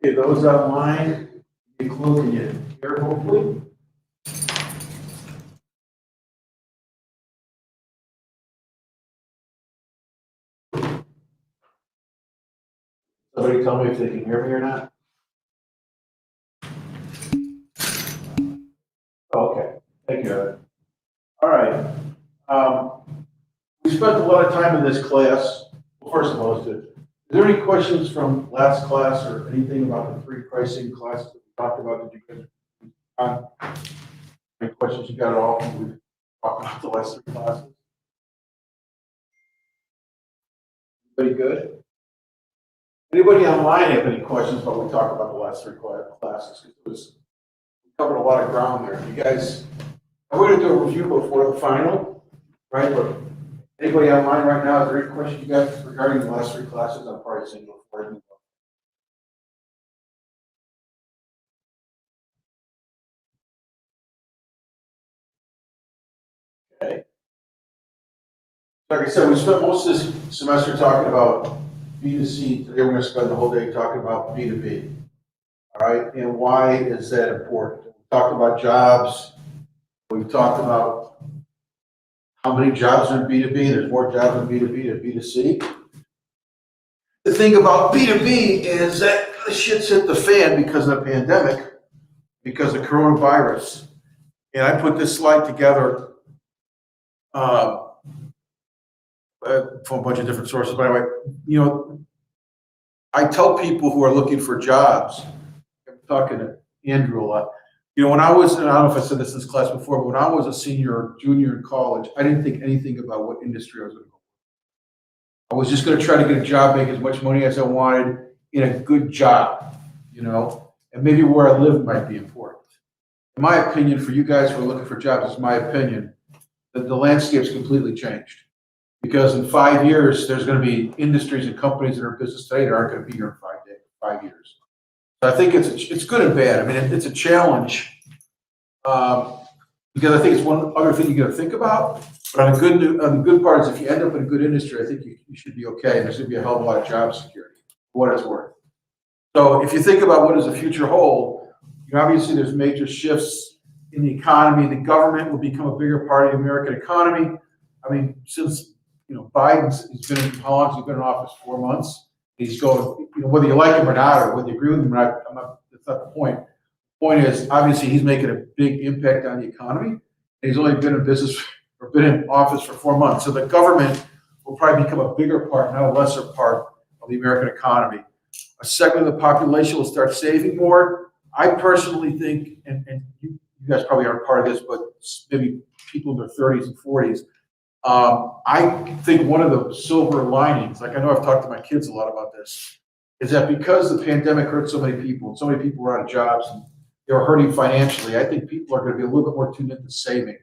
Okay, those online, you close and you hear hopefully. Somebody tell me if they can hear me or not. Okay, thank you, Evan. All right. We spent a lot of time in this class. Well, first of all, is there any questions from last class or anything about the free pricing class that we talked about? Did you guys, any questions you got at all? We talked about the last 3 classes. Anybody good? Anybody online have any questions about what we talked about the last 3 classes? We covered a lot of ground there. You guys, I'm going to do a review before the final, right? But anybody online right now, is there any questions you got regarding the last 3 classes on pricing before I move on? Okay. Like I said, we spent most of this semester talking about B2C. Today we're going to spend the whole day talking about B2B. All right, and why is that important? We talked about jobs. We've talked about how many jobs are in B2B. There's more jobs in B2B than B2C. The thing about B2B is that the shit's hit the fan because of the pandemic, because of coronavirus. And I put this slide together from a bunch of different sources. But anyway, you know, I tell people who are looking for jobs, I'm talking to Andrew a lot. You know, when I was, and I don't know if I said this in this class before, but when I was a senior or junior in college, I didn't think anything about what industry I was going to go. I was just going to try to get a job, make as much money as I wanted in a good job, you know, and maybe where I live might be important. In my opinion, for you guys who are looking for jobs, it's my opinion that the landscape's completely changed. Because in 5 years, there's going to be industries and companies that are in business today that aren't going to be here in 5 years. So I think it's good and bad. I mean, it's a challenge because I think it's one other thing you got to think about. But on the good part is if you end up in a good industry, I think you should be okay. And there's going to be a hell of a lot of job security for what it's worth. So if you think about what does the future hold, you know, obviously there's major shifts in the economy. The government will become a bigger part of the American economy. I mean, since Biden's been in, how long has he been in office? 4 months. He's going, whether you like him or not, or whether you agree with him or not, that's not the point. The point is, obviously, he's making a big impact on the economy. And he's only been in business or been in office for 4 months. So the government will probably become a bigger part, not a lesser part of the American economy. A segment of the population will start saving more. I personally think, and you guys probably aren't part of this, but maybe people in their 30s and 40s, I think one of the silver linings, like I know I've talked to my kids a lot about this, is that because the pandemic hurt so many people, and so many people were out of jobs, and they were hurting financially, I think people are going to be a little bit more tuned into saving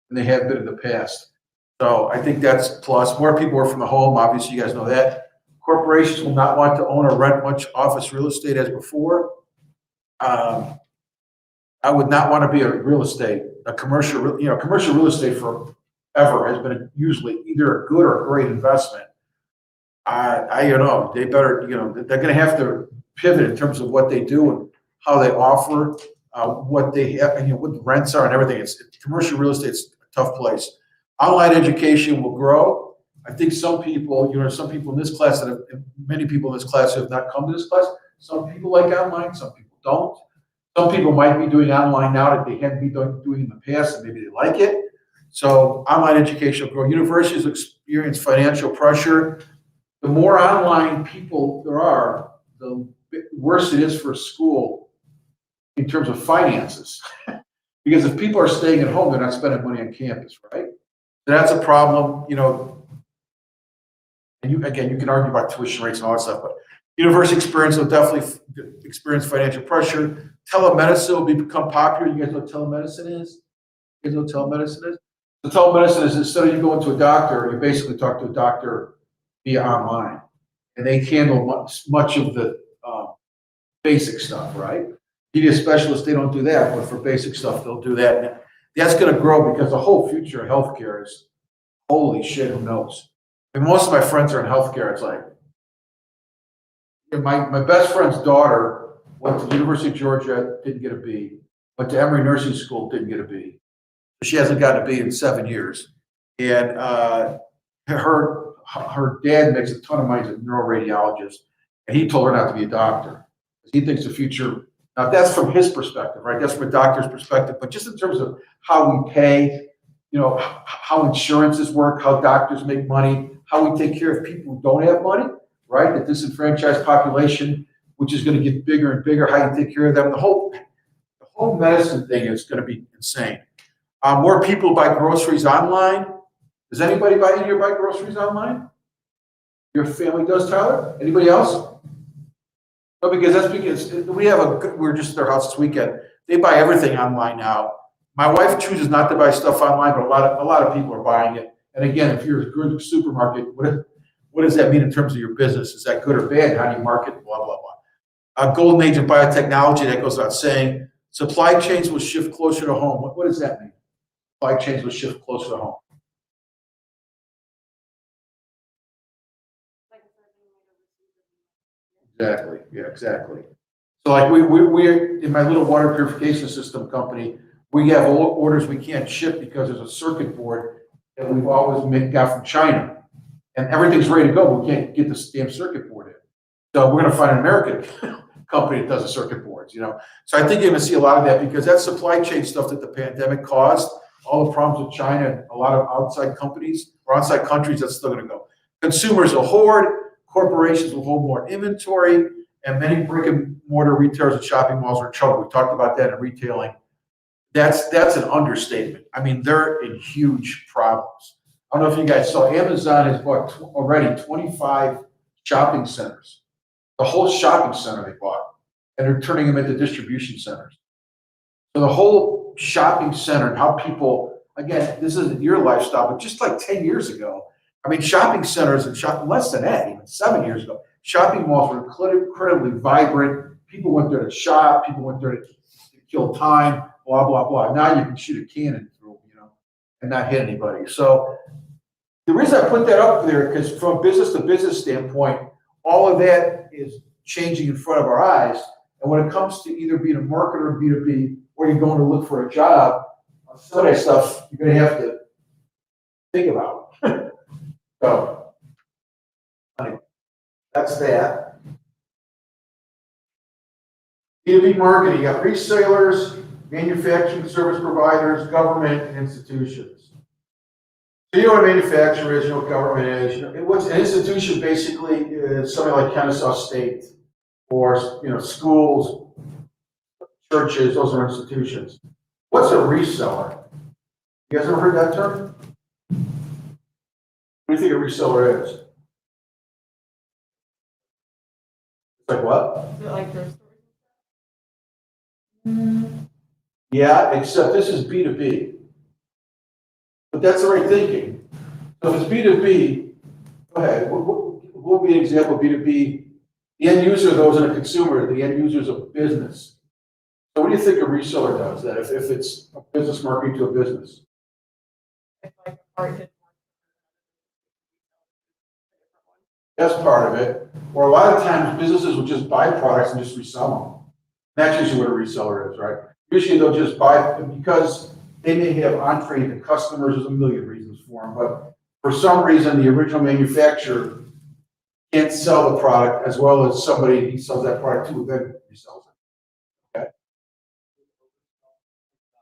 than they have been in the past. So I think that's a plus. More people work from the home, obviously you guys know that. Corporations will not want to own or rent much office real estate as before. I would not want to be a commercial real estate for ever has been usually either a good or a great investment. I don't know. They better, they're going to have to pivot in terms of what they do and how they offer, what they have, and what the rents are and everything. Commercial real estate's a tough place. Online education will grow. I think some people in this class many people in this class have not come to this class. Some people like online, some people don't. Some people might be doing online now that they hadn't been doing in the past, and maybe they like it. So online education will grow. Universities experience financial pressure. The more online people there are, the worse it is for a school in terms of finances. Because if people are staying at home, they're not spending money on campus, right? That's a problem, and you can argue about tuition rates and all that stuff, but university experience will definitely experience financial pressure. Telemedicine will become popular. You guys know what telemedicine is? You guys know what telemedicine is? So telemedicine is instead of you going to a doctor, you basically talk to a doctor via online, and they handle much of the basic stuff, right? Media specialists, they don't do that, but for basic stuff, they'll do that. And that's going to grow because the whole future of healthcare is, holy shit, who knows? And most of my friends are in healthcare. It's like, my best friend's daughter went to the University of Georgia, didn't get a B, went to Emory Nursing School, didn't get a B. She hasn't gotten a B in 7 years. And her dad makes a ton of money as a neuroradiologist, and he told her not to be a doctor. He thinks the future, now that's from his perspective, right? That's from a doctor's perspective, but just in terms of how we pay, how insurances work, how doctors make money, how we take care of people who don't have money, right? The disenfranchised population, which is going to get bigger and bigger, how you take care of them. The whole medicine thing is going to be insane. More people buy groceries online. Does anybody buy groceries online? Your family does, Tyler? Anybody else? No, because we were just at their house this weekend. They buy everything online now. My wife chooses not to buy stuff online, but a lot of people are buying it. And again, if you're a good supermarket, what does that mean in terms of your business? Is that good or bad? How do you market? Blah, blah, blah. Golden age of biotechnology, that goes without saying. Supply chains will shift closer to home. What does that mean? Supply chains will shift closer to home. Exactly. Yeah, exactly. So like we in my little water purification system company, we have orders we can't ship because there's a circuit board that we've always got from China, and everything's ready to go, but we can't get this damn circuit board in. So we're going to find an American company that does the circuit boards, So I think you're going to see a lot of that because that supply chain stuff that the pandemic caused, all the problems with China and a lot of outside companies or outside countries, that's still going to go. Consumers will hoard, corporations will hold more inventory, and many brick and mortar retailers and shopping malls are in trouble. We talked about that in retailing. That's an understatement. I mean, they're in huge problems. I don't know if you guys saw, Amazon has bought already 25 shopping centers. The whole shopping center they bought, and they're turning them into distribution centers. So the whole shopping center and how people, again, this isn't your lifestyle, but just like 10 years ago, I mean, shopping centers and less than that, even 7 years ago, shopping malls were incredibly vibrant. People went there to shop. People went there to kill time, blah, blah, blah. Now you can shoot a cannon through, and not hit anybody. So the reason I put that up there, because from a business to business standpoint, all of that is changing in front of our eyes. And when it comes to either being a marketer in B2B or you're going to look for a job, some of that stuff you're going to have to think about. So, that's that. B2B marketing, you got resellers, manufacturing service providers, government, and institutions. So you know what a manufacturer is, you know what government is. What's an institution basically is something like Kennesaw State or schools, churches, those are institutions. What's a reseller? You guys ever heard that term? What do you think a reseller is? It's like what? Is it like grocery stores? Yeah, except this is B2B. But that's the right thinking. So if it's B2B, go ahead. What would be an example of B2B? The end user, those in a consumer, the end user is a business. So what do you think a reseller does? That if it's a business marketing to a business? It's like a part. That's part of it. Or a lot of times businesses will just buy products and just resell them. That's usually what a reseller is, right? Usually they'll just buy because they may have entree into customers. There's a million reasons for them, but for some reason the original manufacturer can't sell the product as well as somebody he sells that product to, then resells it.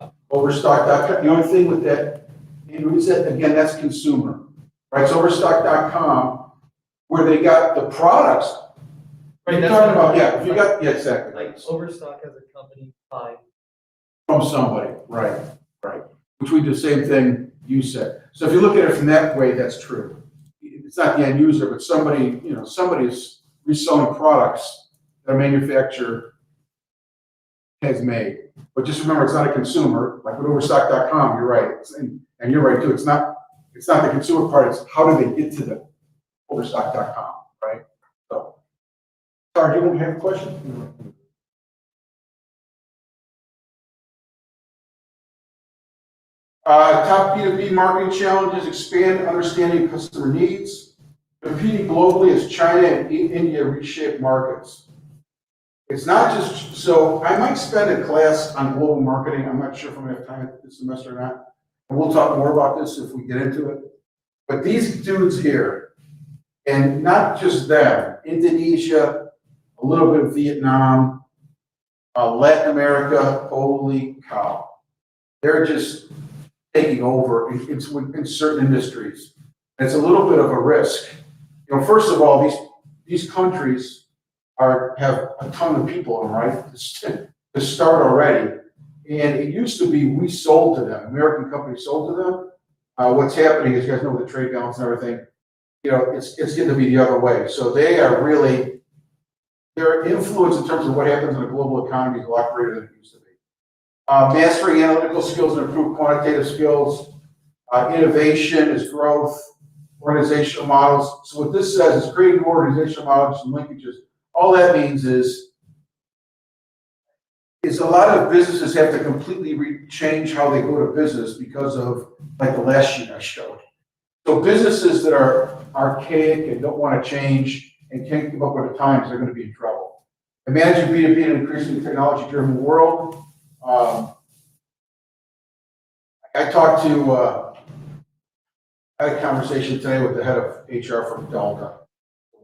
Okay. Overstock.com. The only thing with that, again, that's consumer, right? So overstock.com, where they got the products. Right, you're that's talking about, what- if you got, exactly. Like Overstock as a company buy. From somebody, right. Which we do the same thing you said. So if you look at it from that way, that's true. It's not the end user, but somebody is reselling products that a manufacturer has made. But just remember, it's not a consumer. Like with Overstock.com, you're right, and you're right too. It's not the consumer part. It's how do they get to the Overstock.com, right? So, sorry, do you have a question? Top B2B marketing challenges: expand understanding of customer needs, competing globally as China and India reshape markets. It's not just, so I might spend a class on global marketing. I'm not sure if I'm gonna have time this semester or not. And we'll talk more about this if we get into it. But these dudes here, and not just them, Indonesia, a little bit of Vietnam, Latin America, holy cow. They're just taking over in certain industries. It's a little bit of a risk. You know, first of all, these countries have a ton of people in them, right? To start already. And it used to be we sold to them, American companies sold to them. What's happening is, you guys know, with the trade balance and everything, you know, it's getting to be the other way. So they are really, their influence in terms of what happens in the global economy is a lot greater than it used to be. Mastering analytical skills and improve quantitative skills. Innovation is growth. Organizational models. So what this says is creating organizational models and linkages. All that means is a lot of businesses have to completely change how they go to business because of, like the last sheet I showed. So businesses that are archaic and don't want to change and can't keep up with the times, they're going to be in trouble. And managing B2B in an increasingly technology-driven world. I had a conversation today with the head of HR from Delta.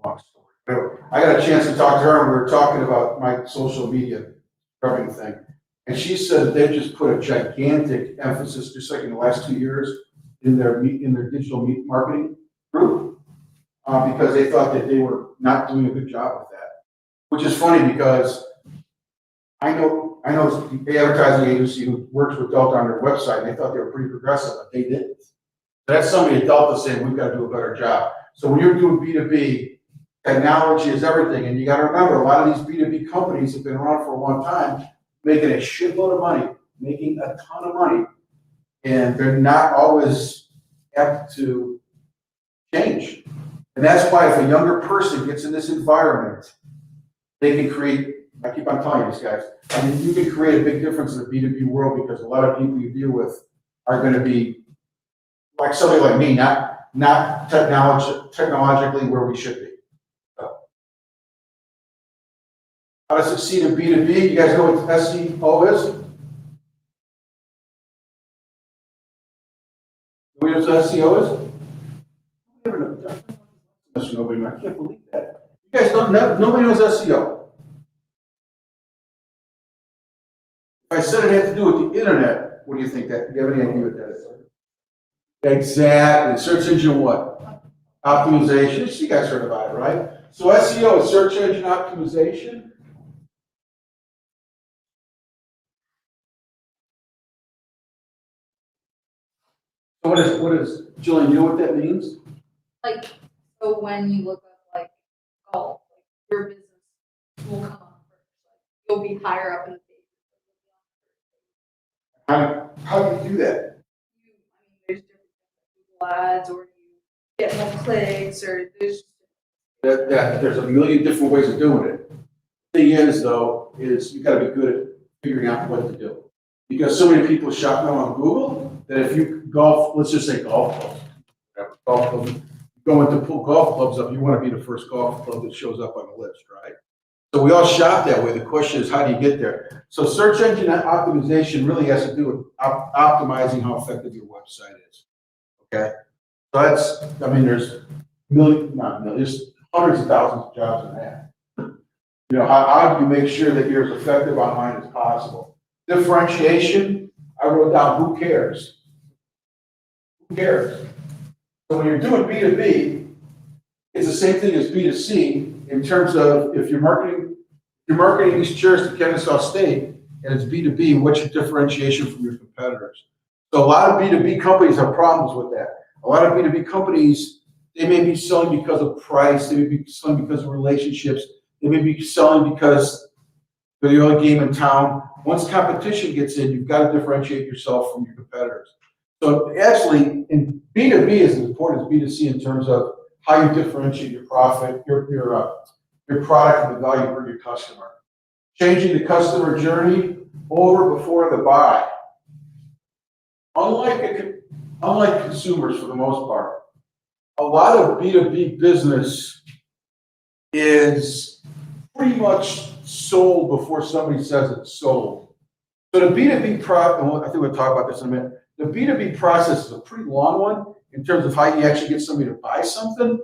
Long story. I got a chance to talk to her, and we were talking about my social media scrubbing thing. And she said they've just put a gigantic emphasis, just like in the last 2 years, in their digital marketing group, because they thought that they were not doing a good job with that. Which is funny because I know the advertising agency who works with Delta on their website, and they thought they were pretty progressive, but they didn't. That's somebody at Delta saying we've got to do a better job. So when you're doing B2B, technology is everything. And you got to remember, a lot of these B2B companies have been around for a long time, making a shitload of money, making a ton of money. And they're not always apt to change. And that's why if a younger person gets in this environment, they can create, I keep on telling you this, guys, I mean, you can create a big difference in the B2B world because a lot of people you deal with are going to be like somebody like me, not technologically where we should be. So, how to succeed in B2B? You guys know what SEO is? You know what SEO is? Nobody, I can't believe that. You guys don't know, nobody knows SEO. If I said it had to do with the internet, what do you think that? Do you have any idea what that is? Exactly. Search engine what? Optimization. You guys heard about it, right? So SEO is search engine optimization. So what is Jillian, you know what that means? Like, so when you look up like golf, like your business will come up first. Like, you'll be higher up in the page. How do you do that? There's different Google ads, or you get more clicks, or There's a million different ways of doing it. The thing is, though, is you got to be good at figuring out what to do. Because so many people shop now on Google that if you golf, let's just say golf clubs, golf clubs, you go into pull golf clubs up, you want to be the first golf club that shows up on the list, right? So we all shop that way. The question is, how do you get there? So search engine optimization really has to do with optimizing how effective your website is. Okay, so that's, I mean, there's there's hundreds of thousands of jobs in that. You know, how do you make sure that you're as effective online as possible? Differentiation, I wrote down, who cares? Who cares? So when you're doing B2B, it's the same thing as B2C in terms of if you're marketing these chairs to Kennesaw State and it's B2B, what's your differentiation from your competitors? So a lot of B2B companies have problems with that. A lot of B2B companies, they may be selling because of price, they may be selling because of relationships, they may be selling because they're the only game in town. Once competition gets in, you've got to differentiate yourself from your competitors. So actually, in B2B is as important as B2C in terms of how you differentiate your profit, your product, and the value you bring your customer. Changing the customer journey over before the buy. Unlike consumers, for the most part, a lot of B2B business is pretty much sold before somebody says it's sold. So the B2B I think we'll talk about this in a minute. The B2B process is a pretty long one in terms of how you actually get somebody to buy something.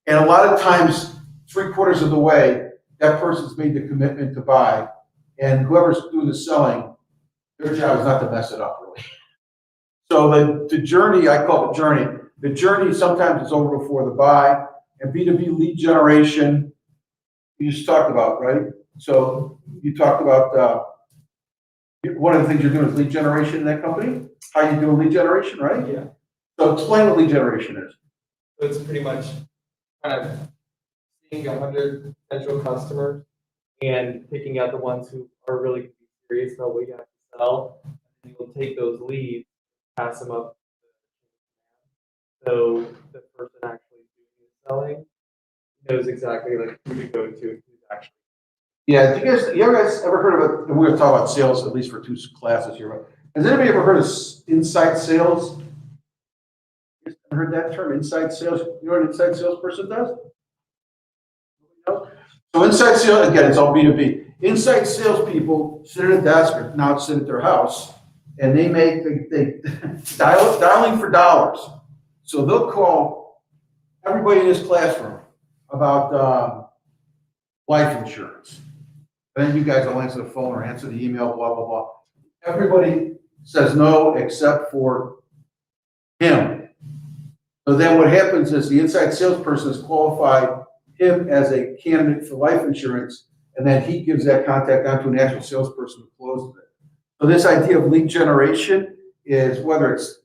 And a lot of times, 3/4 of the way, that person's made the commitment to buy. And whoever's doing the selling, their job is not to mess it up, really. So the journey, I call it journey. The journey sometimes is over before the buy. And B2B lead generation, you just talked about, right? So you talked about one of the things you're doing is lead generation in that company. How you doing lead generation, right? Yeah. So explain what lead generation is. So it's pretty much kind of seeing 100 potential customers and picking out the ones who are really serious about what you have to sell. And you'll take those leads, pass them up. So the person actually doing the selling knows exactly like who to go to and who's actually. Yeah, you guys ever heard of it? And we're gonna talk about sales at least for 2 classes here. But has anybody ever heard of inside sales? You ever heard that term, inside sales? You know what an inside salesperson does? So inside sales, again, it's all B2B. Inside salespeople sit at a desk or now sit at their house, and they dialing for dollars. So they'll call everybody in this classroom about life insurance. And then you guys will answer the phone or answer the email, blah, blah, blah. Everybody says no except for him. So then what happens is the inside salesperson has qualified him as a candidate for life insurance, and then he gives that contact on to an actual salesperson who closes it. So this idea of lead generation is whether it's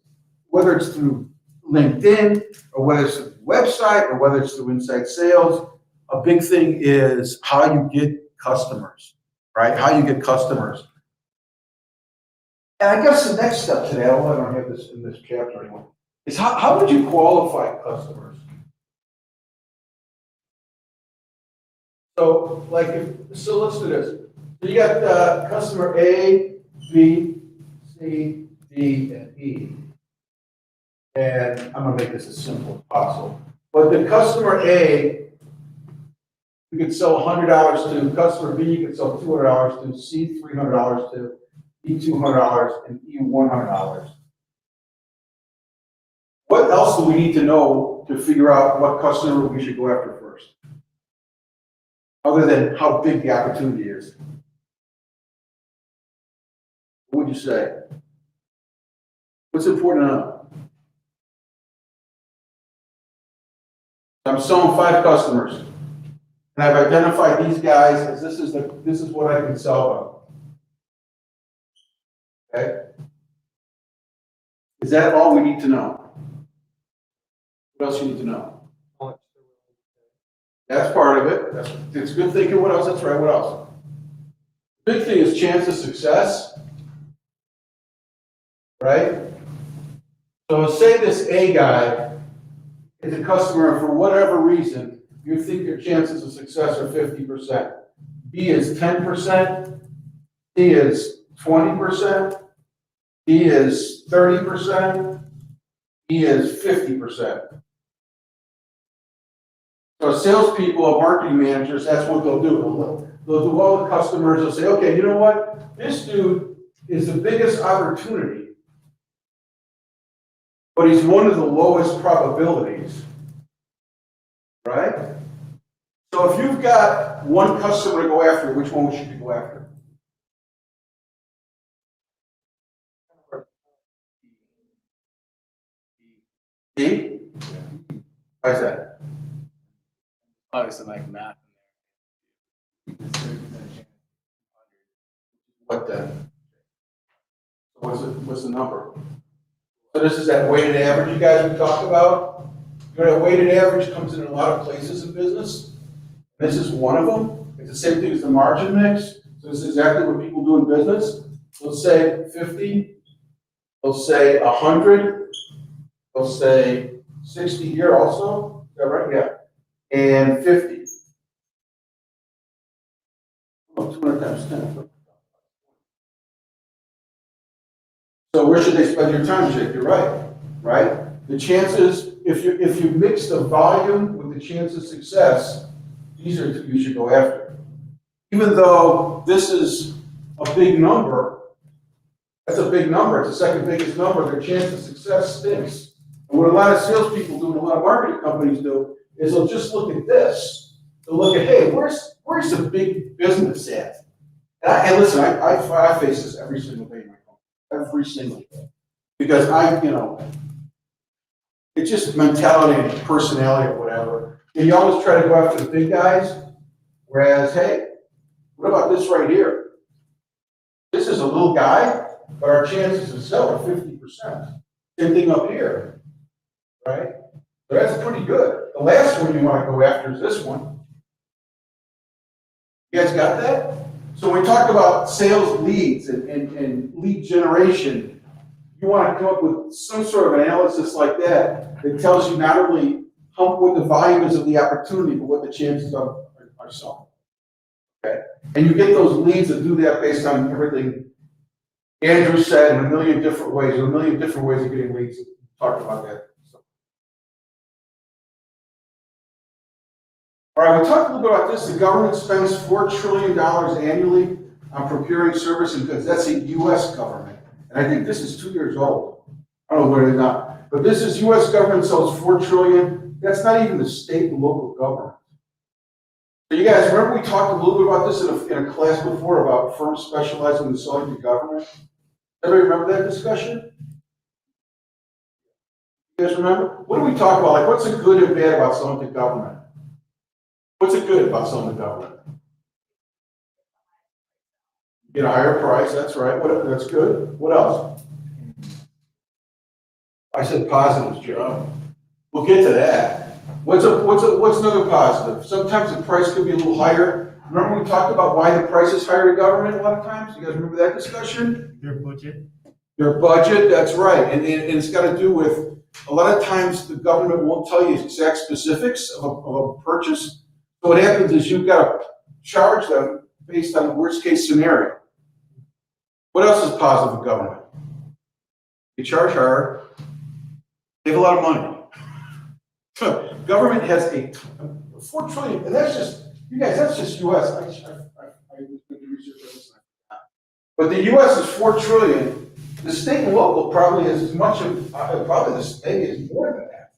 through LinkedIn or whether it's through the website or whether it's through inside sales, a big thing is how you get customers, right? How you get customers. And I guess the next step today, I don't have this in this chapter anymore, is how would you qualify customers? So let's do this. So you got customer A, B, C, D, and E. And I'm gonna make this as simple as possible. But the customer A, you could sell $100 to. Customer B, you could sell $200 to. C, $300 to. E, $200, and E, $100. What else do we need to know to figure out what customer we should go after first? Other than how big the opportunity is. What would you say? What's important to know? I'm selling 5 customers, and I've identified these guys as this is what I can sell them. Okay? Is that all we need to know? What else you need to know? That's part of it. It's good thinking. What else? That's right. What else? Big thing is chance of success. Right? So say this A guy is a customer, and for whatever reason, you think your chances of success are 50%. B is 10%. C is 20%. D is 30%. E is 50%. So salespeople or marketing managers, that's what they'll do. They'll do all the customers. They'll say, okay, you know what? This dude is the biggest opportunity, but he's one of the lowest probabilities, right? So if you've got one customer to go after, which one should you go after? D? Why is that? Obviously, like math. What then? What's the number? So this is that weighted average you guys we talked about. You know, that weighted average comes in a lot of places in business. This is one of them. It's the same thing as the margin mix. So this is exactly what people do in business. Let's say 50. Let's say 100. Let's say 60 here also. Is that right? Yeah. And 50. Oh, 200 times 10. So where should they spend your time, Jake? You're right, right? The chances, if you mix the volume with the chance of success, these are two you should go after. even though this is a big number, that's a big number, it's the second biggest number, their chance of success stinks. And what a lot of salespeople do, and a lot of marketing companies do, is they'll just look at this. They'll look at, hey, where's the big business at? And listen, I face this every single day in my company, every single day. Because it's just mentality and personality or whatever. And you always try to go after the big guys, whereas, hey, what about this right here? This is a little guy, but our chances of selling are 50%. Same thing up here, right? So that's pretty good. The last one you want to go after is this one. You guys got that? So when we talk about sales leads and lead generation, you want to come up with some sort of analysis like that that tells you not only what the volume is of the opportunity, but what the chances are selling. Okay? And you get those leads that do that based on everything Andrew said in a million different ways. There are a million different ways of getting leads. We talked about that. All right, we talked a little bit about this. The government spends $4 trillion annually on procuring service and goods. That's the U.S. government. And I think this is 2 years old. I don't know where they're not. But this is U.S. government sells $4 trillion. That's not even the state and local government. So you guys remember we talked a little bit about this in a class before about firms specializing in selling to government? Everybody remember that discussion? You guys remember? What do we talk about? Like, what's the good and bad about selling to government? What's it good about selling to government? Get a higher price, that's right. That's good. What else? I said positives, Joe. We'll get to that. What's another positive? Sometimes the price could be a little higher. Remember we talked about why the price is higher to government a lot of times? You guys remember that discussion? Their budget. Their budget, that's right. And it's got to do with, a lot of times the government won't tell you exact specifics of a purchase. So what happens is you've got to charge them based on the worst case scenario. What else is positive with government? You charge hard, they have a lot of money. So government has a $4 trillion, and that's just, you guys, that's just US. I was doing research on this. But the US is $4 trillion. The state and local probably is as much of, probably the state is more than that.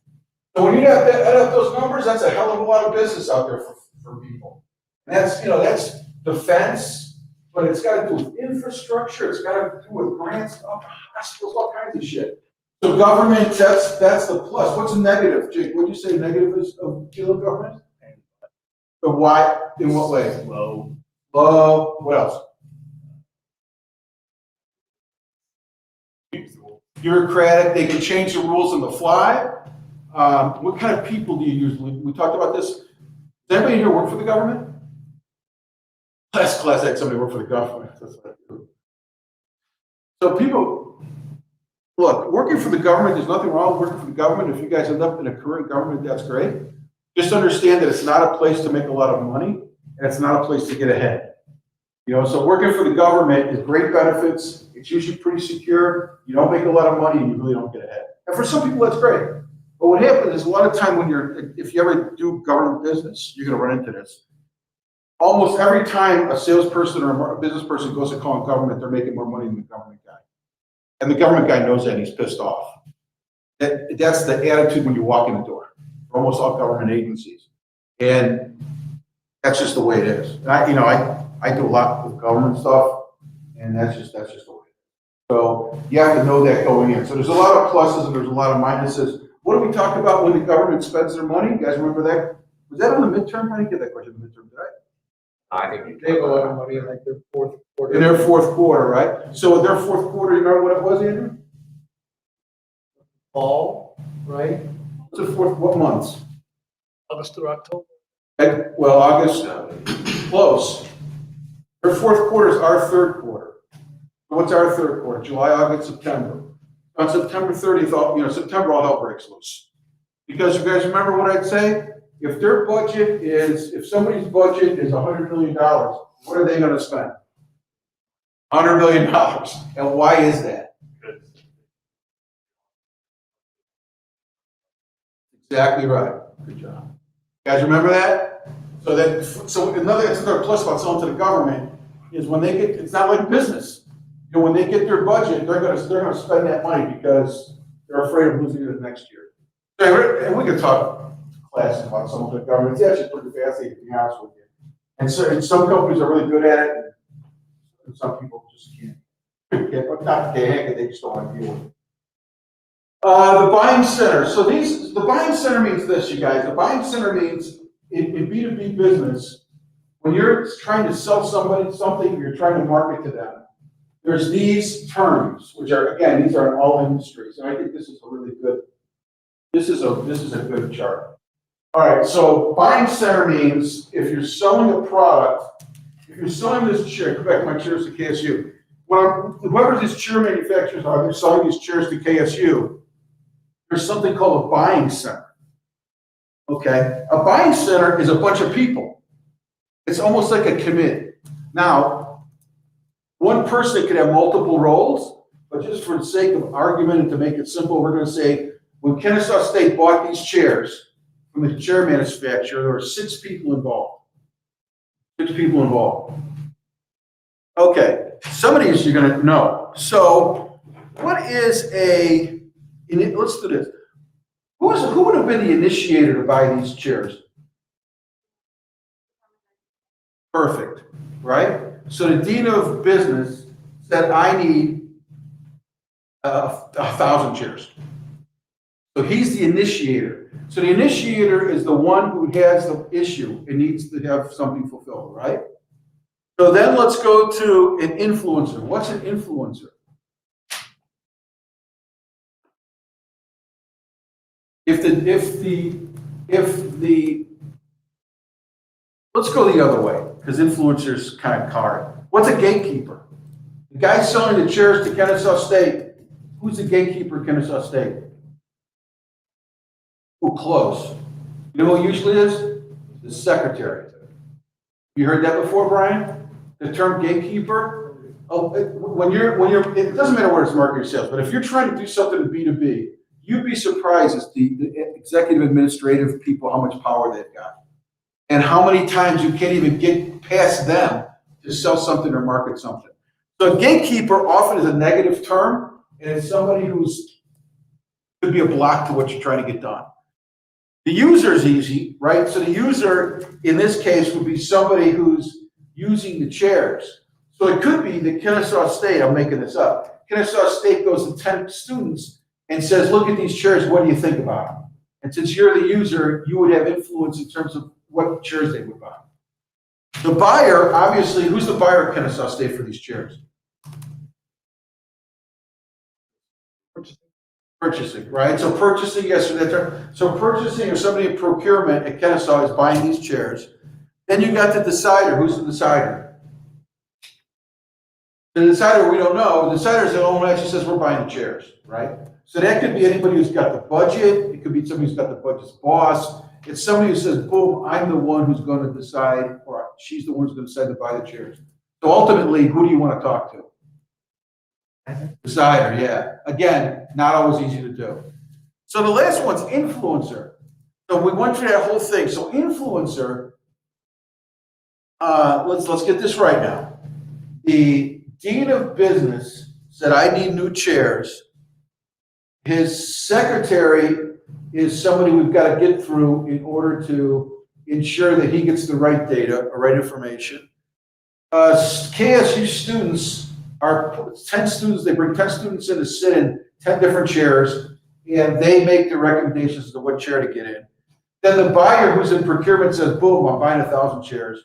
So when you add up those numbers, that's a hell of a lot of business out there for people. And that's, that's defense, but it's got to do with infrastructure, it's got to do with grants, hospitals, all kinds of shit. So government, that's the plus. What's a negative, Jake? What do you say negative is of dealing with government? The why, in what way? Low. Low, what else? Bureaucratic, they can change the rules on the fly. What kind of people do you usually, we talked about this. Does anybody here work for the government? Last class I had somebody work for the government. That's what I do. So people, look, working for the government, there's nothing wrong with working for the government. If you guys end up in a career in government, that's great. Just understand that it's not a place to make a lot of money, and it's not a place to get ahead. So working for the government is great benefits. It's usually pretty secure. You don't make a lot of money, and you really don't get ahead. And for some people, that's great. But what happens is a lot of time if you ever do government business, you're going to run into this. Almost every time a salesperson or a business person goes to call government, they're making more money than the government guy. And the government guy knows that, and he's pissed off. That's the attitude when you walk in the door. For almost all government agencies. And that's just the way it is. And I do a lot with government stuff, and that's just the way it is. So you have to know that going in. So there's a lot of pluses and there's a lot of minuses. What do we talk about when the government spends their money? You guys remember that? Was that on the midterm? I didn't get that question in the midterm, did I? I think They have a lot of money in like their fourth quarter. In their fourth quarter, right? So in their fourth quarter, you remember what it was, Andrew? Fall, right? What's the fourth, what months? August through October. Well, August, close. Their fourth quarter is our third quarter. What's our third quarter? July, August, September. On September 30th, September all hell breaks loose. Because you guys remember what I'd say? If if somebody's budget is $100 million, what are they going to spend? $100 million. And why is that? Exactly right. Good job. You guys remember that? So another plus about selling to the government is when they get, it's not like business. You know, when they get their budget, they're gonna spend that money because they're afraid of losing it next year. And we could talk classes about some of the government. It's actually pretty fascinating, to be honest with you. And so, and some companies are really good at it, and some people just can't. Not can't, they just don't want to deal with it. The buying center. So the buying center means this, you guys. The buying center means in B2B business, when you're trying to sell somebody something, you're trying to market to them. There's these terms, which are, again, these are in all industries, and I think this is a really good. This is a good chart. All right, so buying center means if you're selling a product, if you're selling this chair, go back to my chairs to KSU. Whoever these chair manufacturers are, they're selling these chairs to KSU. There's something called a buying center. Okay, a buying center is a bunch of people. It's almost like a committee. Now, one person could have multiple roles, but just for the sake of argument and to make it simple, we're going to say when Kennesaw State bought these chairs from the chair manufacturer, there were 6 people involved. 6 people involved. Okay, some of these you're going to know. So, what is let's do this. Who would have been the initiator to buy these chairs? Perfect, right? So the dean of business said, I need 1,000 chairs. So he's the initiator. So the initiator is the one who has the issue and needs to have something fulfilled, right? So then let's go to an influencer. What's an influencer? Let's go the other way, because influencers kind of hard. What's a gatekeeper? The guy selling the chairs to Kennesaw State, who's the gatekeeper at Kennesaw State? Oh, close. You know who it usually is? The secretary. You heard that before, Brian? The term gatekeeper? Oh, it doesn't matter what it's marketing or sales, but if you're trying to do something in B2B, you'd be surprised as the executive administrative people how much power they've got. And how many times you can't even get past them to sell something or market something. So a gatekeeper often is a negative term, and it's somebody who's could be a block to what you're trying to get done. The user is easy, right? So the user in this case would be somebody who's using the chairs. So it could be that Kennesaw State, I'm making this up, Kennesaw State goes to 10 students and says, look at these chairs, what do you think about them? And since you're the user, you would have influence in terms of what chairs they would buy. The buyer, obviously, who's the buyer at Kennesaw State for these chairs? Purchasing, right? So purchasing, yes, so purchasing or somebody in procurement at Kennesaw is buying these chairs. Then you got the decider. Who's the decider? The decider, we don't know. The decider is the only one who actually says we're buying the chairs, right? So that could be anybody who's got the budget. It could be somebody who's got the budget's boss. It's somebody who says, boom, I'm the one who's going to decide, or she's the one who's going to decide to buy the chairs. So ultimately, who do you want to talk to? Decider, yeah. Again, not always easy to do. So the last one's influencer. So we went through that whole thing. So influencer, let's get this right now. The dean of business said, I need new chairs. His secretary is somebody we've got to get through in order to ensure that he gets the right data or right information. KSU students are 10 students, they bring 10 students in to sit in 10 different chairs, and they make the recommendations as to what chair to get in. Then the buyer who's in procurement says, boom, I'm buying 1,000 chairs.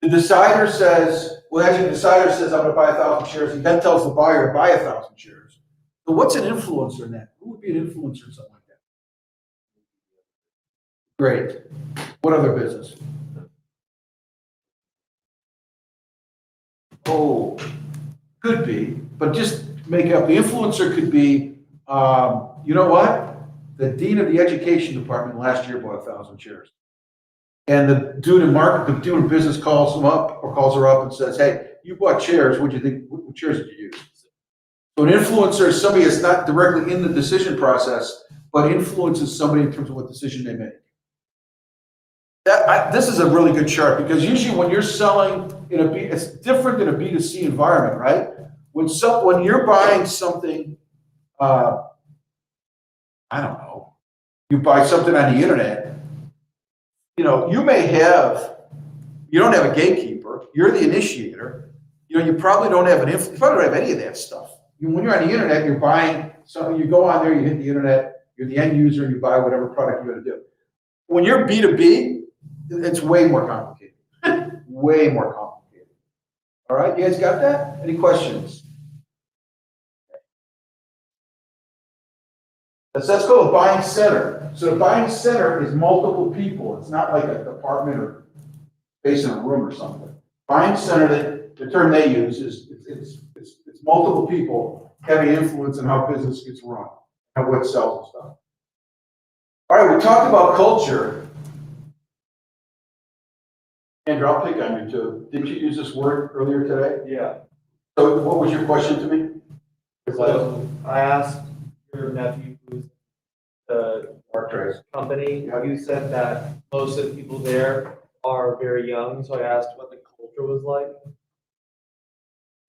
The decider says, well, actually the decider says, I'm gonna buy 1,000 chairs, and then tells the buyer to buy 1,000 chairs. So what's an influencer in that? Who would be an influencer in something like that? Great. What other business? Oh, could be, but just make up. The influencer could be, you know what? The dean of the education department last year bought 1,000 chairs. And the dude in business calls him up or calls her up and says, hey, you bought chairs. What do you think? What chairs did you use? So an influencer is somebody that's not directly in the decision process, but influences somebody in terms of what decision they make. This is a really good chart, because usually when you're selling in a it's different in a B2C environment, right? When you're buying something, I don't know, you buy something on the internet, you know, you don't have a gatekeeper, you're the initiator, you know, you probably don't have you probably don't have any of that stuff. When you're on the internet, you're buying something, you go on there, you hit the internet, you're the end user, and you buy whatever product you're gonna do. When you're B2B, it's way more complicated. Way more complicated. All right, you guys got that? Any questions? Let's go to buying center. So the buying center is multiple people. It's not like a department or space in a room or something. Buying center, the term they use is it's multiple people having influence in how business gets run and what sells and stuff. All right, we talked about culture. Andrew, I'll pick on you too. Didn't you use this word earlier today? Yeah. So what was your question to me? So I asked your nephew, who's the Trace. company, Yeah. you said that most of the people there are very young, so I asked what the culture was like.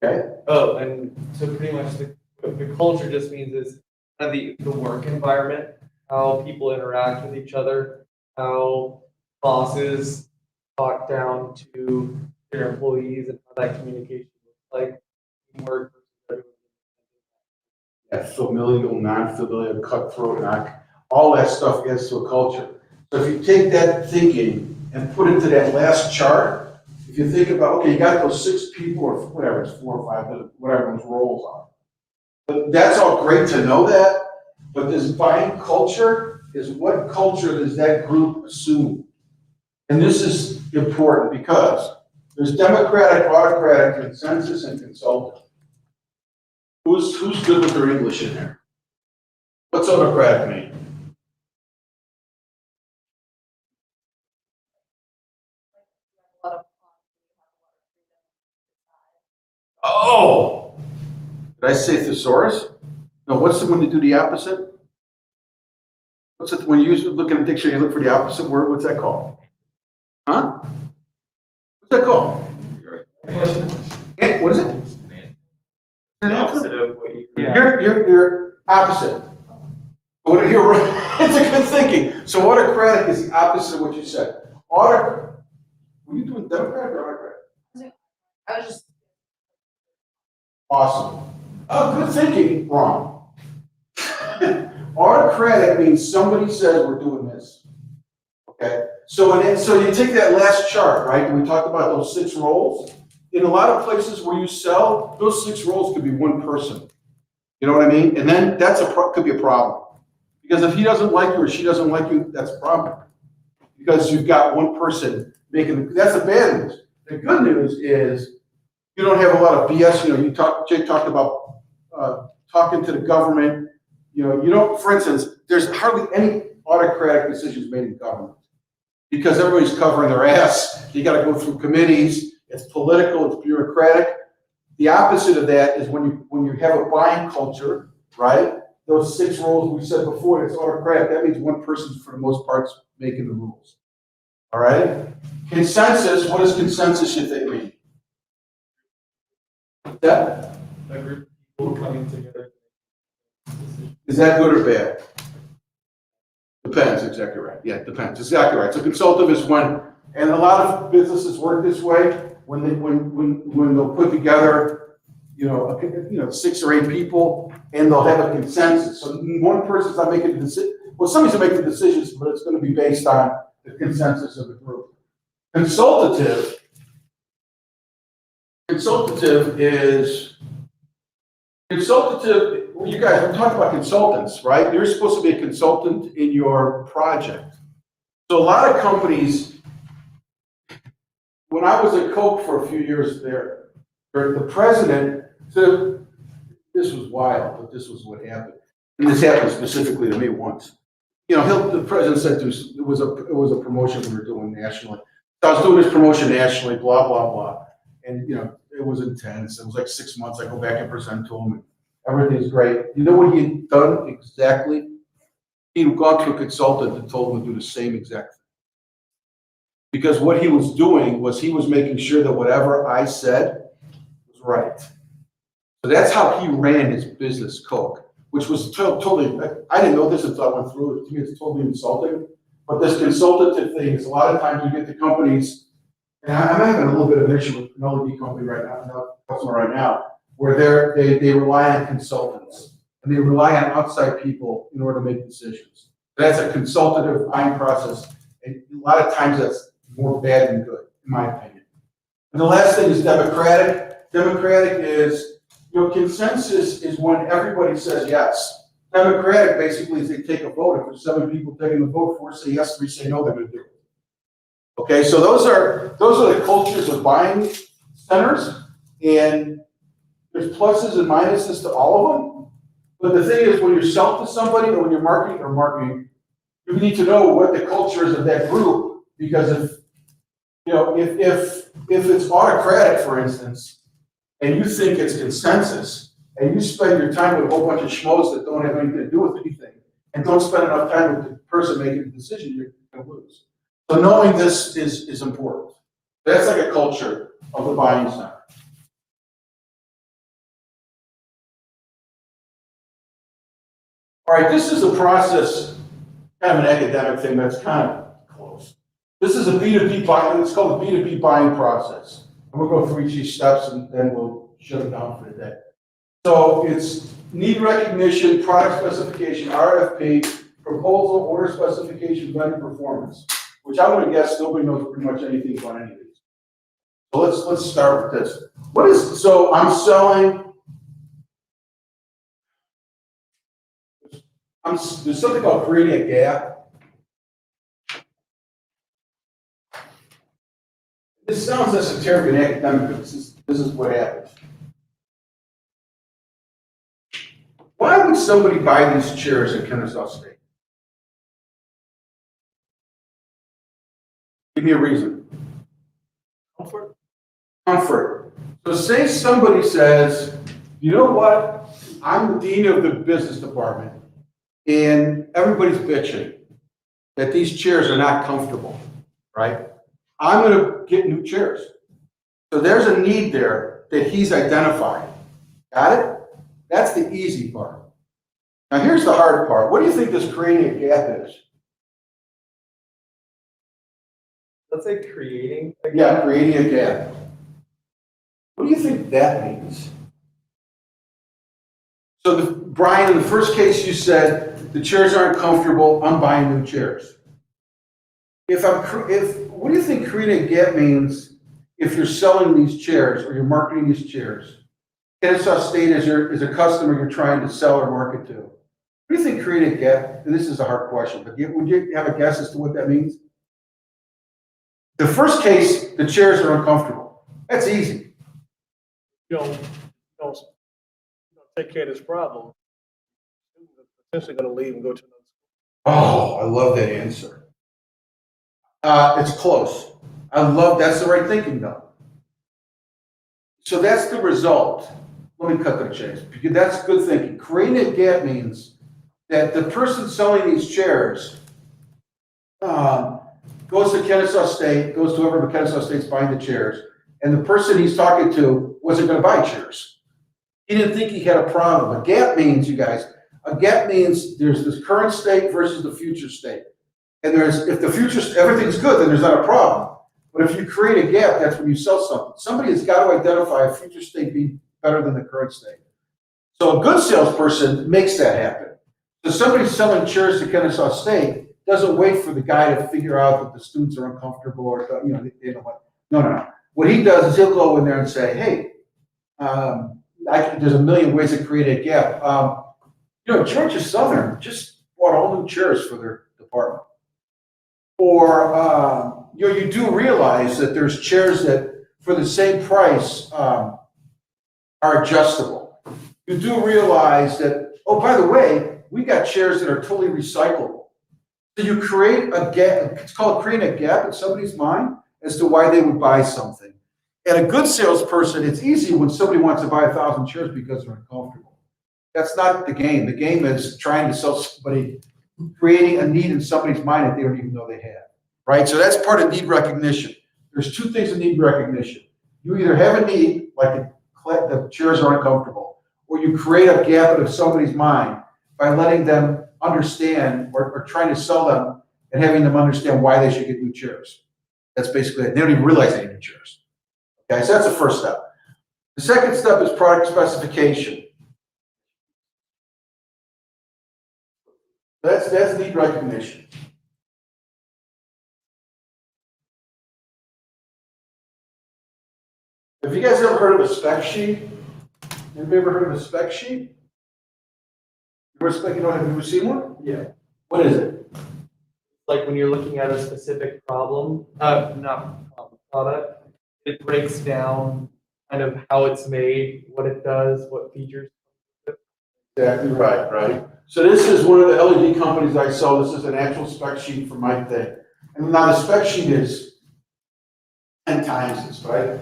Okay. Oh, and so pretty much the culture just means is kind of the work environment, how people interact with each other, how bosses talk down to their employees, and how that communication looks like. Teamwork versus Yeah, familial, non-familial, cutthroat, all that stuff adds to a culture. So if you take that thinking and put it to that last chart, if you think about, okay, you got those 6 people or whatever, it's 4 or 5, whatever those roles are. But that's all great to know that, but this buying culture is what culture does that group assume? And this is important because there's democratic, autocratic, consensus, and consultant. Who's good with their English in there? What's autocratic mean? Oh! Did I say thesaurus? No, what's the when you do the opposite? What's it when you look in a dictionary, you look for the opposite word, what's that called? Huh? What's that called? What is it? the opposite of what you. You're opposite. What you're it's a good thinking. So autocratic is the opposite of what you said. Were you doing democratic or autocratic? I was just, Awesome. Oh, good thinking. Wrong. Autocratic means somebody says we're doing this. Okay. So you take that last chart, right? We talked about those 6 roles. In a lot of places where you sell, those 6 roles could be one person. You know what I mean? And then could be a problem. Because if he doesn't like you or she doesn't like you, that's a problem. Because you've got one person that's the bad news. The good news is you don't have a lot of BS. You know, Jake talked about talking to the government. You know, you don't, for instance, there's hardly any autocratic decisions made in government because everybody's covering their ass. You got to go through committees. It's political, it's bureaucratic. The opposite of that is when you have a buying culture, right? Those 6 roles we said before, it's autocratic. That means one person, for the most part, is making the rules. All right? Consensus, what does consensus you think mean? That? A group of people coming together. Is that good or bad? Depends, exactly right. Yeah, it depends. Exactly right. So consultative is when, and a lot of businesses work this way, when they'll put together, 6 or 8 people, and they'll have a consensus. So one person's not making the decision. Well, somebody's gonna make the decisions, but it's gonna be based on the consensus of the group. Consultative is, you guys, we're talking about consultants, right? You're supposed to be a consultant in your project. So a lot of companies, when I was at Coke for a few years there, the president said, this was wild, but this was what happened. And this happened specifically to me once. You know, the president said it was a promotion we were doing nationally. So I was doing this promotion nationally, blah, blah, blah. And, it was intense. It was like 6 months. I go back and present to him. And everything's great. You know what he'd done exactly? He'd gone to a consultant and told him to do the same exact thing. Because what he was doing was he was making sure that whatever I said was right. So that's how he ran his business, Coke, which was totally, I didn't know this until I went through it. To me, it's totally insulting. But this consultative thing is a lot of times you get the companies, and I'm having a little bit of an issue with an LED company right now, another customer right now, where they rely on consultants and they rely on outside people in order to make decisions. That's a consultative buying process, and a lot of times that's more bad than good, in my opinion. And the last thing is democratic. Democratic is, consensus is when everybody says yes. Democratic basically is they take a vote. If there's 7 people taking the vote, 4 say yes, 3 say no, they're going to do it. Okay, so those are the cultures of buying centers, and there's pluses and minuses to all of them. But the thing is, when you're selling to somebody or when you're marketing, you need to know what the culture is of that group, because if it's autocratic, for instance, and you think it's consensus, and you spend your time with a whole bunch of schmoes that don't have anything to do with anything, and don't spend enough time with the person making the decision, you're going to lose. So knowing this is important. That's like a culture of the buying center. All right, this is a process, kind of an academic thing that's kind of close. This is a B2B buying, it's called the B2B buying process. And we'll go through each of these steps and then we'll shut it down for today. So it's need recognition, product specification, RFP, proposal, order specification, vendor performance, which I'm going to guess nobody knows pretty much anything about any of these. So let's start with this. So I'm selling, there's something called creating a gap. This sounds esoteric and academic, but this is what happens. Why would somebody buy these chairs in Kennesaw State? Give me a reason. Comfort. Comfort. So say somebody says, you know what? I'm the dean of the business department, and everybody's bitching that these chairs are not comfortable, right? I'm going to get new chairs. So there's a need there that he's identified. Got it? That's the easy part. Now here's the hard part. What do you think this creating a gap is? Let's say creating a gap. Yeah, creating a gap. What do you think that means? So Brian, in the first case you said the chairs aren't comfortable, I'm buying new chairs. What do you think creating a gap means if you're selling these chairs or you're marketing these chairs? Kennesaw State is a customer you're trying to sell or market to. What do you think creating a gap? And this is a hard question, but would you have a guess as to what that means? The first case, the chairs are uncomfortable. That's easy. You don't take care of this problem, students are potentially going to leave and go to another school. Oh, I love that answer. It's close. That's the right thinking though. So that's the result. Let me cut to the chase, because that's good thinking. Creating a gap means that the person selling these chairs goes to Kennesaw State, goes to whoever Kennesaw State's buying the chairs, and the person he's talking to wasn't going to buy chairs. He didn't think he had a problem. A gap means, you guys, there's this current state versus the future state. And if the future, everything's good, then there's not a problem. But if you create a gap, that's when you sell something. Somebody has got to identify a future state being better than the current state. So a good salesperson makes that happen. So somebody selling chairs to Kennesaw State doesn't wait for the guy to figure out that the students are uncomfortable or, they don't want. No. What he does is he'll go in there and say, hey, there's a million ways to create a gap. Georgia Southern just bought all new chairs for their department. Or, you do realize that there's chairs that, for the same price, are adjustable. You do realize that, oh, by the way, we got chairs that are totally recyclable. So you create a gap, it's called creating a gap in somebody's mind as to why they would buy something. And a good salesperson, it's easy when somebody wants to buy 1,000 chairs because they're uncomfortable. That's not the game. The game is trying to sell somebody, creating a need in somebody's mind that they don't even know they have. right? So that's part of need recognition. There's two things that need recognition. You either have a need, like the chairs are uncomfortable, or you create a gap in somebody's mind by letting them understand or trying to sell them and having them understand why they should get new chairs. That's basically it. They don't even realize they need new chairs. Okay, so that's the first step. The second step is product specification. That's need recognition. Have you guys ever heard of a spec sheet? Anybody ever heard of a spec sheet? Have you ever seen one? Yeah. What is it? Like when you're looking at a specific problem, not problem, product, it breaks down kind of how it's made, what it does, what features. Exactly right, right. So this is one of the LED companies I sell. This is an actual spec sheet for my thing. And now the spec sheet is 10 times this, right?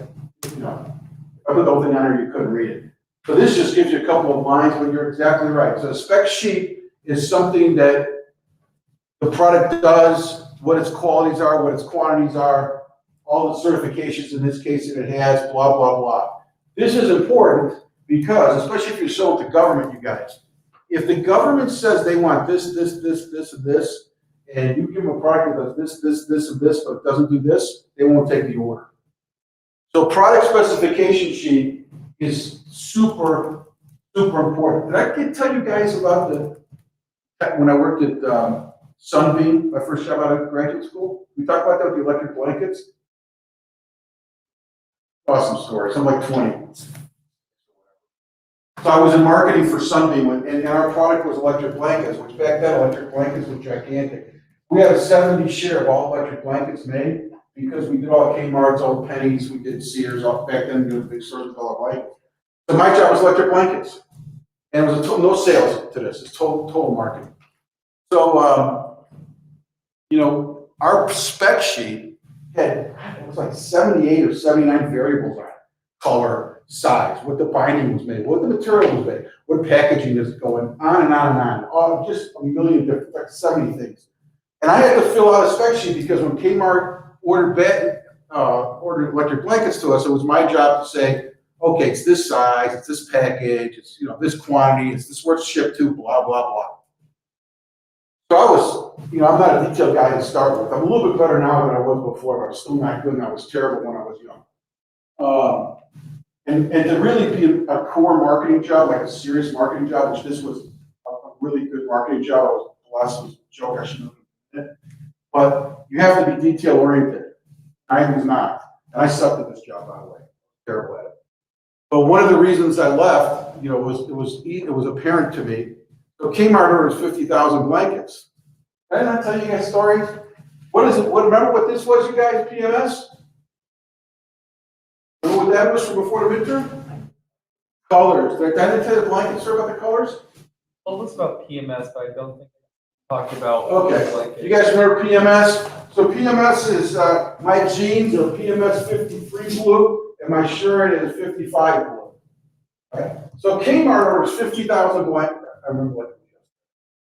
You know, if I put the whole thing on here, you couldn't read it. So this just gives you a couple of lines, but you're exactly right. So the spec sheet is something that the product does, what its qualities are, what its quantities are, all the certifications in this case that it has, blah, blah, blah. This is important because, especially if you're selling to government, you guys, if the government says they want this, this, this, this, and this, and you give them a product that does this, and this, but it doesn't do this, they won't take the order. So product specification sheet is super, super important. Did I tell you guys about when I worked at Sunbeam, my first job out of graduate school? We talked about that with the electric blankets. Awesome story. So I'm like 20. So I was in marketing for Sunbeam, and our product was electric blankets, which back then electric blankets were gigantic. We had a 70% share of all electric blankets made because we did all Kmart's, all Pennies, we did Sears, all back then, the big stores with all the blankets. So my job was electric blankets. And it was no sales to this, it's total marketing. So, you know, our spec sheet had, it was like 78 or 79 variables on it. Color, size, what the binding was made, what the material was made, what packaging is going on and on and on. Oh, just a million different, like 70 things. And I had to fill out a spec sheet because when Kmart ordered electric blankets to us, it was my job to say, okay, it's this size, it's this package, it's this quantity, it's this where it's shipped to, blah, blah, blah. So I was, I'm not a detail guy to start with. I'm a little bit better now than I was before, but I'm still not good, and I was terrible when I was young. And to really be a core marketing job, like a serious marketing job, which this was a really good marketing job, I was blessed, it was a joke, I shouldn't have done it. But you have to be detail oriented. I was not. And I sucked at this job, by the way. Terrible at it. But one of the reasons I left, it was apparent to me. So Kmart orders 50,000 blankets. Did I not tell you guys stories? What is it? Remember what this was, you guys, PMS? Remember what that was from before the midterm? Colors. Did I tell you the blanket story about the colors? Well, it's about PMS, but I don't think I talked about. Okay. You guys remember PMS? So PMS is my jeans are PMS 53 blue, and my shirt is 55 blue. Okay. So Kmart orders 50,000 blankets. I remember what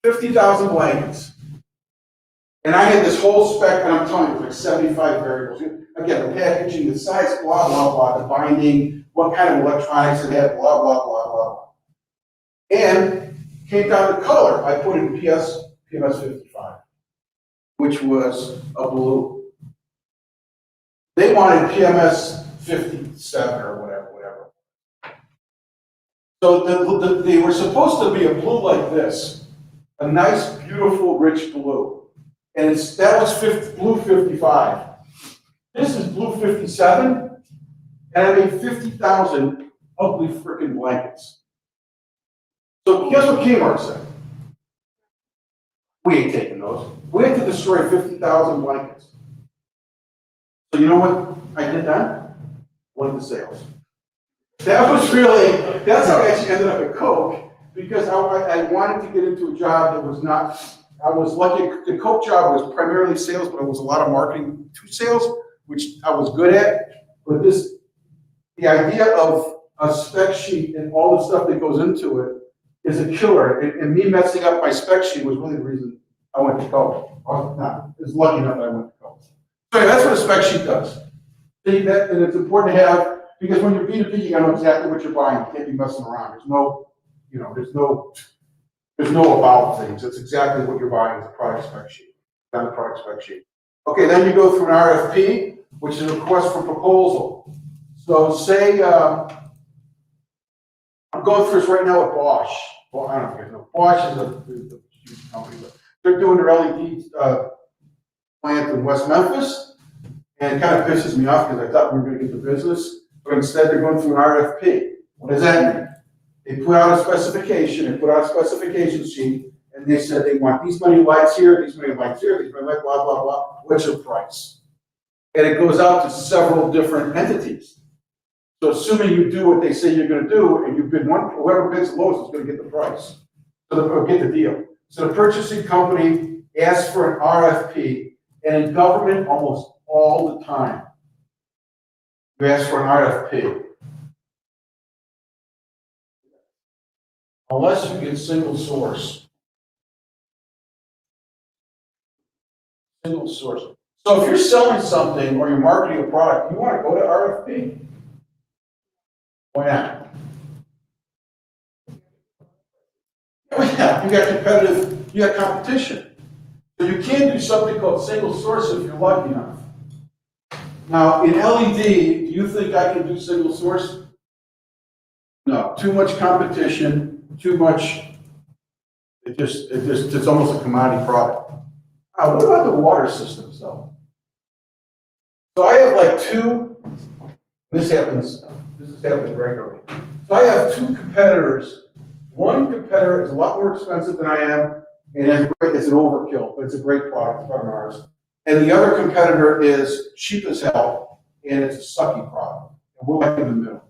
50,000 blankets. And I had this whole spec, and I'm telling you, it was like 75 variables. Again, the packaging, the size, blah, blah, blah, the binding, what kind of electronics it had, blah, blah, blah, blah, blah. And came down to color. I put in PMS 55, which was a blue. They wanted PMS 57 or whatever. So they were supposed to be a blue like this, a nice, beautiful, rich blue. And that was blue 55. This is blue 57, and I made 50,000 ugly freaking blankets. So guess what Kmart said? We ain't taking those. We had to destroy 50,000 blankets. So you know what I did then? Went to sales. That's how I actually ended up at Coke, because I wanted to get into a job that was not, I was lucky, the Coke job was primarily sales, but it was a lot of marketing to sales, which I was good at. But the idea of a spec sheet and all the stuff that goes into it is a killer. And me messing up my spec sheet was really the reason I went to Coke. It was lucky enough that I went to Coke. So that's what a spec sheet does. See that, and it's important to have, because when you're B2B, you gotta know exactly what you're buying. You can't be messing around. There's no, there's no about things. It's exactly what you're buying is a product spec sheet. On the product spec sheet. Okay, then you go through an RFP, which is a request for proposal. So say, I'm going through this right now with Bosch. Well, I don't know if you guys know. Bosch is a huge company, but they're doing their LED plant in West Memphis, and it kind of pisses me off because I thought we were going to get the business, but instead they're going through an RFP. What does that mean? They put out a specification, they put out a specification sheet, and they said they want these many lights here, these many lights here, these many lights, blah, blah, blah. What's your price? And it goes out to several different entities. So assuming you do what they say you're going to do, and you bid one, whoever bids the lowest is going to get the price, or get the deal. So the purchasing company asks for an RFP, and in government, almost all the time, you ask for an RFP. Unless you get single source. Single source. So if you're selling something or you're marketing a product, you want to go to RFP. Why not? Yeah, you got competitive, you got competition. So you can do something called single source if you're lucky enough. Now, in LED, do you think I can do single source? No, too much competition, too much, it's almost a commodity product. What about the water systems though? So I have like this is happening regularly. So I have two competitors. One competitor is a lot more expensive than I am, and it's an overkill, but it's a great product, it's better than ours. And the other competitor is cheap as hell, and it's a sucky product. And we're like in the middle.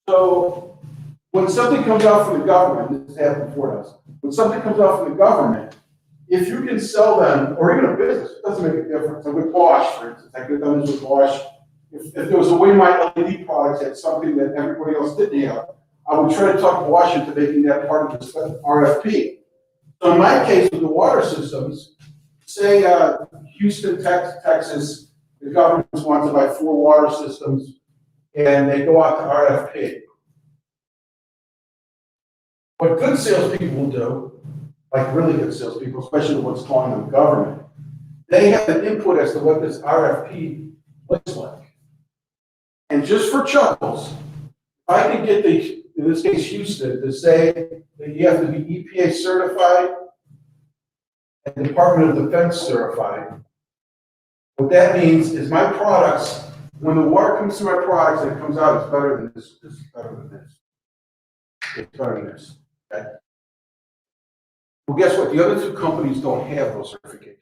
So when something comes out from the government, this has happened before us, when something comes out from the government, if you can sell them, or even a business, it doesn't make a difference. Like with Bosch, for instance, I could have done this with Bosch. If there was a way my LED products had something that everybody else didn't have, I would try to talk Bosch into making that part of the RFP. So in my case with the water systems, say Houston, Texas, the government wants to buy 4 water systems, and they go out to RFP. What good salespeople will do, like really good salespeople, especially the ones calling them government, they have an input as to what this RFP looks like. And just for chuckles, if I could get in this case Houston, to say that you have to be EPA certified and Department of Defense certified, what that means is my products, when the water comes through my products and it comes out, it's better than this, this is better than this. It's better than this. Okay? Well, guess what? The other two companies don't have those certifications.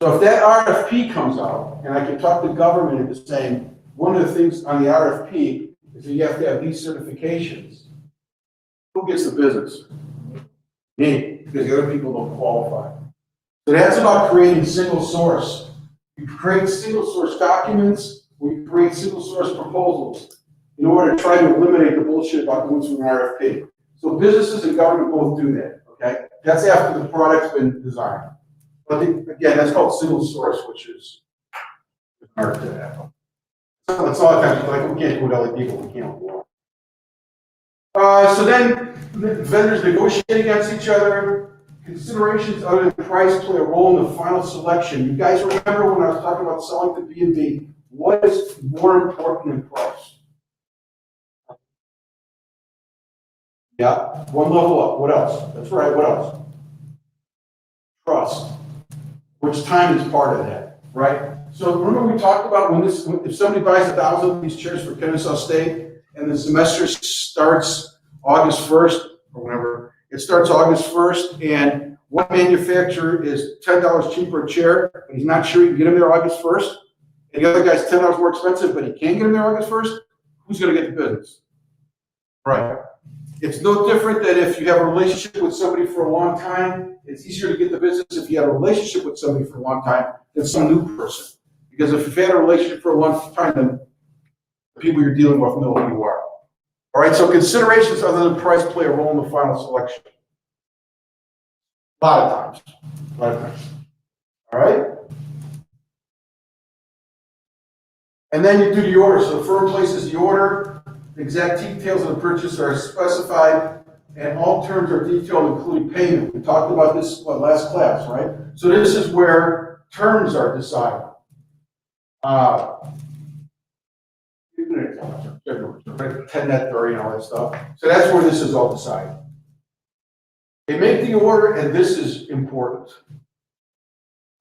So if that RFP comes out, and I can talk the government into saying, one of the things on the RFP is that you have to have these certifications. Who gets the business? Me, because the other people don't qualify. So that's about creating single source. You create single source documents, or you create single source proposals in order to try to eliminate the bullshit about going through an RFP. So businesses and government both do that, okay? That's after the product's been designed. But again, that's called single source, which is hard to have. So that's all the time, like, we can't do with LED, but we can't with water. So then vendors negotiate against each other. Considerations other than price play a role in the final selection. You guys remember when I was talking about selling to B2B, what is more important than price? Yeah, one level up. What else? That's right, what else? Trust, which time is part of that, right? So remember we talked about if somebody buys 1,000 of these chairs for Kennesaw State and the semester starts August 1st or whenever, it starts August 1st and one manufacturer is $10 cheaper a chair, but he's not sure he can get him there August 1st, and the other guy's $10 more expensive, but he can get him there August 1st, who's gonna get the business? Right. It's no different than if you have a relationship with somebody for a long time, it's easier to get the business if you have a relationship with somebody for a long time than some new person. Because if you've had a relationship for a long time, then the people you're dealing with know who you are. All right, so considerations other than price play a role in the final selection. A lot of times. All right. And then you do the order. So the firm places the order, the exact details of the purchase are specified, and all terms are detailed, including payment. We talked about this last class, right? So this is where terms are decided. Right, 10 net 30 and all that stuff. So that's where this is all decided. They make the order, and this is important.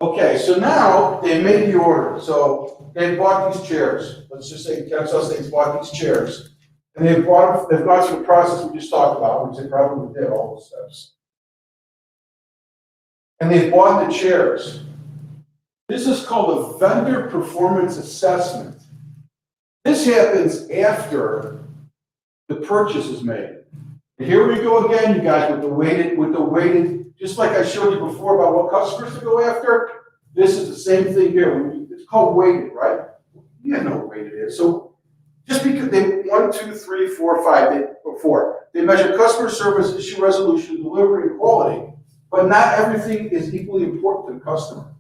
Okay, so now they made the order. So they bought these chairs. Let's just say KSU State's bought these chairs. And they've gone through the process we just talked about, which they probably did all the steps. And they bought the chairs. This is called a vendor performance assessment. This happens after the purchase is made. And here we go again, you guys, with the weighted, just like I showed you before about what customers to go after. This is the same thing here. It's called weighted, right? You know what weighted is. So just because they 1, 2, 3, 4, 5, they measure customer service, issue resolution, delivery, and quality, but not everything is equally important to the customer,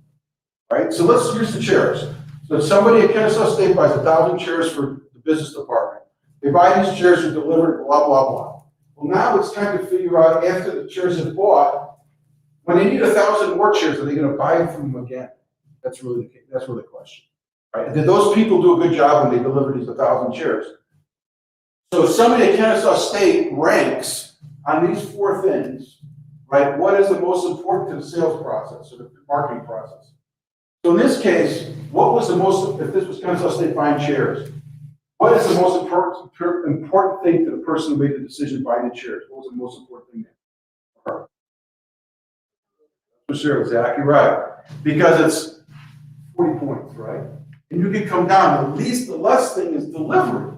right? So let's use the chairs. So somebody at KSU State buys 1,000 chairs for the business department. They buy these chairs, they're delivered, blah, blah, blah. Well, now it's time to figure out, after the chairs are bought, when they need 1,000 more chairs, are they going to buy them from them again? That's really the question, right? And did those people do a good job when they delivered these 1,000 chairs? So if somebody at KSU State ranks on these 4 things, right? What is the most important to the sales process or the marketing process? So in this case, what was the most, if this was KSU State buying chairs, what is the most important thing to the person who made the decision buying the chairs? What was the most important thing there? For sure, exactly right. Because it's 40 points, right? And you can come down, the less thing is delivery.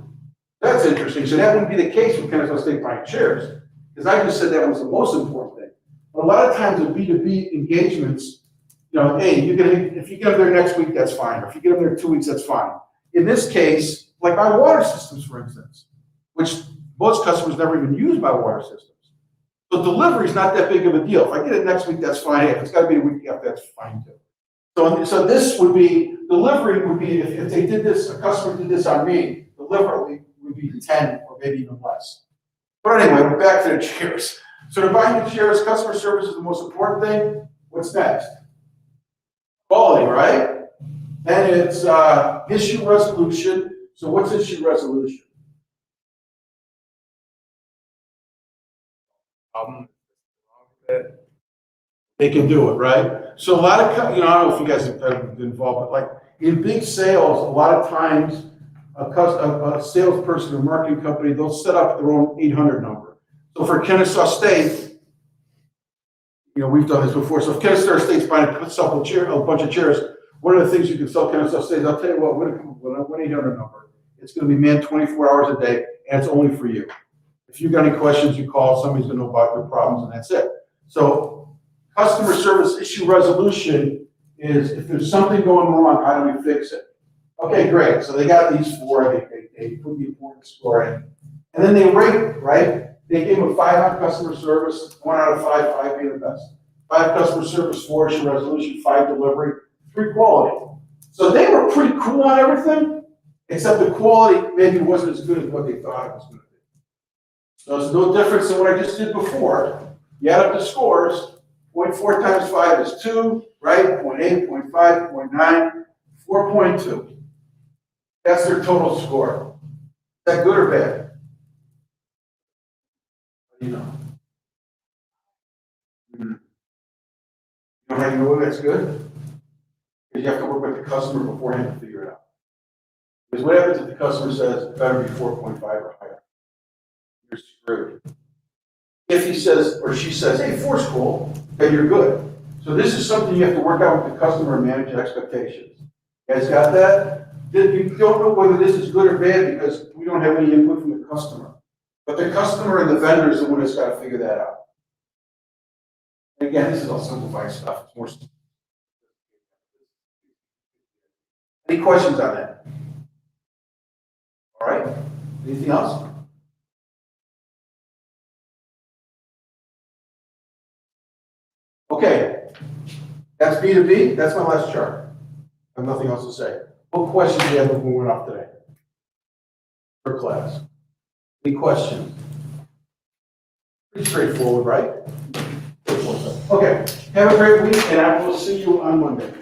That's interesting. So that wouldn't be the case with KSU State buying chairs, because I just said that was the most important thing. But a lot of times in B2B engagements, you know, hey, if you get them there next week, that's fine. Or if you get them there 2 weeks, that's fine. In this case, like my water systems, for instance, which most customers never even use my water systems. So delivery is not that big of a deal. If I get it next week, that's fine. If it's got to be a week after, that's fine too. So this would be, delivery would be, if they did this, a customer did this on me, delivery would be 10 or maybe even less. But anyway, we're back to the chairs. So they're buying the chairs, customer service is the most important thing. What's next? Quality, right? Then it's issue resolution. So what's issue resolution? They can do it, right? So a lot of, I don't know if you guys have been involved, but like in big sales, a lot of times a salesperson or marketing company, they'll set up their own 800 number. So for KSU State, we've done this before. So if KSU State's buying a bunch of chairs, one of the things you can sell KSU State is, I'll tell you what, with an 800 number, it's going to be manned 24 hours a day, and it's only for you. If you've got any questions, you call, somebody's going to know about your problems, and that's it. So customer service issue resolution is, if there's something going wrong, how do we fix it? Okay, great. So they got these 4, they put the important score in, and then they rate it, right? They gave them a 5 on customer service, 1 out of 5, 5 being the best. 5 customer service, 4 issue resolution, 5 delivery, 3 quality. So they were pretty cool on everything, except the quality maybe wasn't as good as what they thought it was going to be. So it's no difference than what I just did before. You add up the scores, 0.4 times 5 is 2, right? 0.8, 0.5, 0.9, 4.2. That's their total score. Is that good or bad? You know. You know how you know that's good? Because you have to work with the customer beforehand to figure it out. Because what happens if the customer says it better be 4.5 or higher? You're screwed. If he says or she says, hey, 4's cool, then you're good. So this is something you have to work out with the customer and manage expectations. You guys got that? You don't know whether this is good or bad because we don't have any input from the customer. But the customer and the vendor is the one that's got to figure that out. And again, this is all simplified stuff. It's more. Any questions on that? All right. Anything else? Okay. That's B2B. That's my last chart. I have nothing else to say. What questions do you have before we went off today? For class? Any questions? Pretty straightforward, right? Okay, have a great week, and I will see you on Monday.